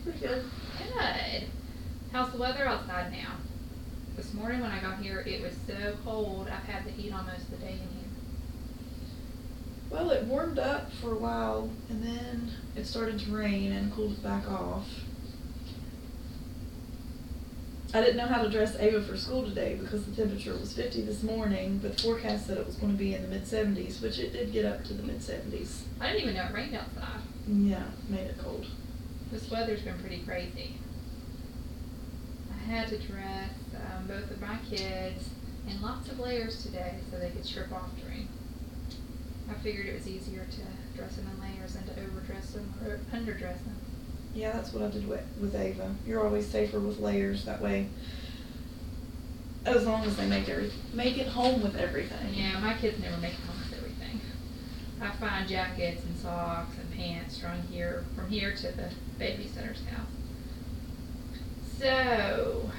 Pretty good. Good. How's the weather outside now? This morning when I got here, it was so cold. I've had the heat almost the day in here. Well, it warmed up for a while, and then it started to rain and cooled back off. I didn't know how to dress Ava for school today because the temperature was 50 this morning, but the forecast said it was going to be in the mid-70s, which it did get up to the mid-70s. I didn't even know it rained outside. Yeah, made it cold. This weather's been pretty crazy. I had to dress both of my kids in lots of layers today so they could strip off during. I figured it was easier to dress them in layers than to overdress them or underdress them. Yeah, that's what I did with Ava. You're always safer with layers that way. As long as they make it home with everything. Yeah, my kids never make it home with everything. I find jackets and socks and pants strung here from here to the babysitter's house. So,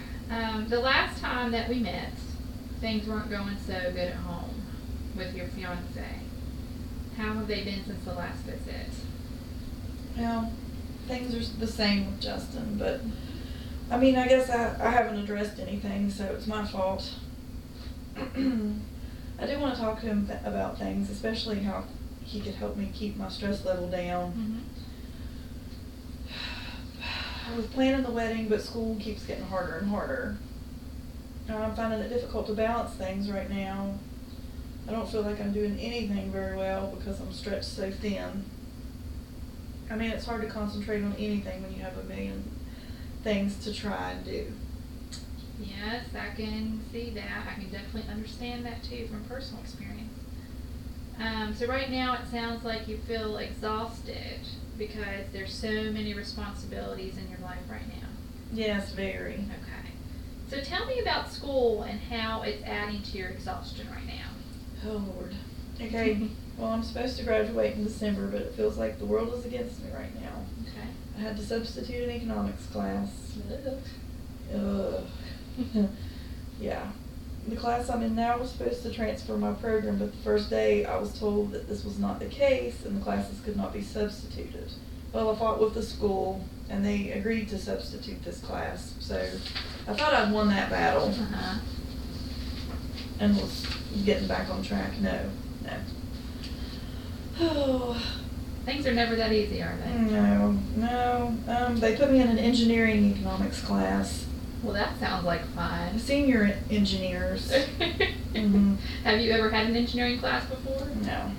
the last time that we met, things weren't going so good at home with your fiance. How have they been since the last visit? Well, things are the same with Justin, but I mean, I guess I haven't addressed anything, so it's my fault. I do want to talk to him about things, especially how he could help me keep my stress level down. Mm-hmm. I was planning the wedding, but school keeps getting harder and harder. I'm finding it difficult to balance things right now. I don't feel like I'm doing anything very well because I'm stretched so thin. I mean, it's hard to concentrate on anything when you have a million things to try and do. Yes, I can see that. I can definitely understand that too from personal experience. So right now it sounds like you feel exhausted because there's so many responsibilities in your life right now. Yes, very. Okay. So tell me about school and how it's adding to your exhaustion right now. Oh, Lord. Okay, well, I'm supposed to graduate in December, but it feels like the world is against me right now. Okay. I had to substitute an economics class. Ugh. Yeah. The class I'm in now was supposed to transfer my program, but the first day I was told that this was not the case and the classes could not be substituted. Well, I fought with the school and they agreed to substitute this class, so I thought I'd won that battle. Uh-huh. And was getting back on track. No. Oh. Things are never that easy, are they? No. They put me in an engineering economics class. Well, that sounds like fun. Senior engineers. Mm-hmm. Have you ever had an engineering class before? No,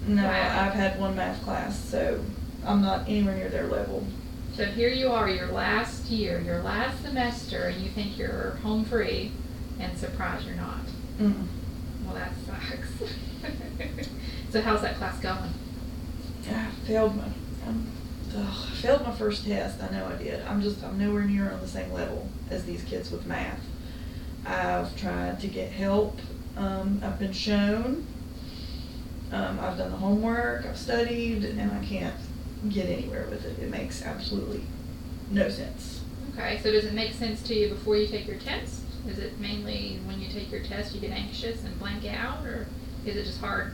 Wow. I've had one math class, so I'm not anywhere near their level. So here you are, your last year, your last semester, and you think you're home free, and surprised you're not. Mm-mm. Well, that sucks. So how's that class going? I failed my first test. I know I did. I'm nowhere near on the same level as these kids with math. I've tried to get help. I've been shown. I've done the homework. I've studied, and I can't get anywhere with it. It makes absolutely no sense. Okay, so does it make sense to you before you take your test? Is it mainly when you take your test you get anxious and blank out, or is it just hard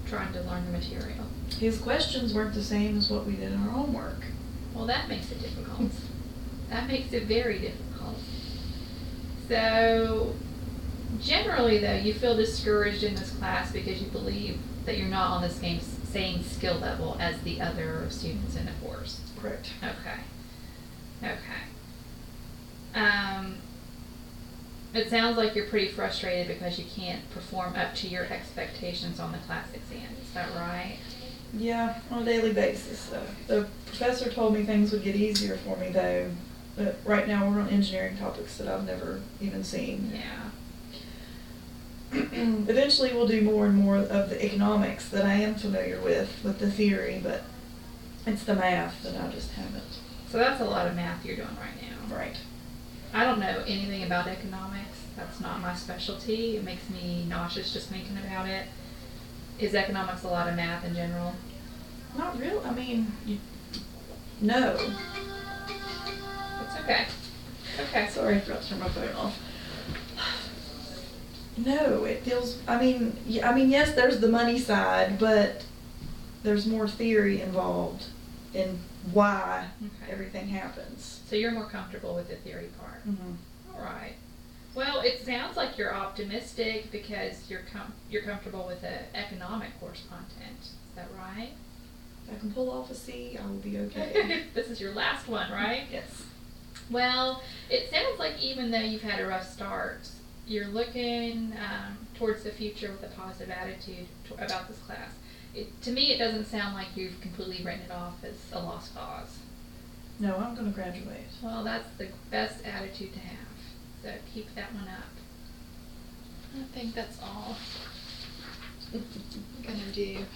trying to learn the material? His questions weren't the same as what we did in our homework. Well, that makes it difficult. That makes it very difficult. So, generally though, you feel discouraged in this class because you believe that you're not on the same skill level as the other students in the course. Correct. Okay. It sounds like you're pretty frustrated because you can't perform up to your expectations on the class exam. Is that right? Yeah, on a daily basis. The professor told me things would get easier for me though, but right now we're on engineering topics that I've never even seen. Yeah. Eventually we'll do more and more of the economics that I am familiar with the theory, but it's the math that I just haven't. So that's a lot of math you're doing right now. Right. I don't know anything about economics. That's not my specialty. It makes me nauseous just thinking about it. Is economics a lot of math in general? Not real. I mean, no. It's okay. Okay. Sorry, I forgot to turn my phone off. No, it feels, yes, there's the money side, but there's more theory involved. and why Okay. everything happens. So you're more comfortable with the theory part. Mhm. All right. Well, it sounds like you're optimistic because you're comfortable with the economic course content. Is that right? If I can pull off a C, I will be okay. This is your last one, right? Yes. Well, it sounds like even though you've had a rough start, you're looking towards the future with a positive attitude about this class. To me, it doesn't sound like you've completely written it off as a lost cause. No, I'm going to graduate. Well, that's the best attitude to have. So keep that one up. I think that's all I'm gonna do.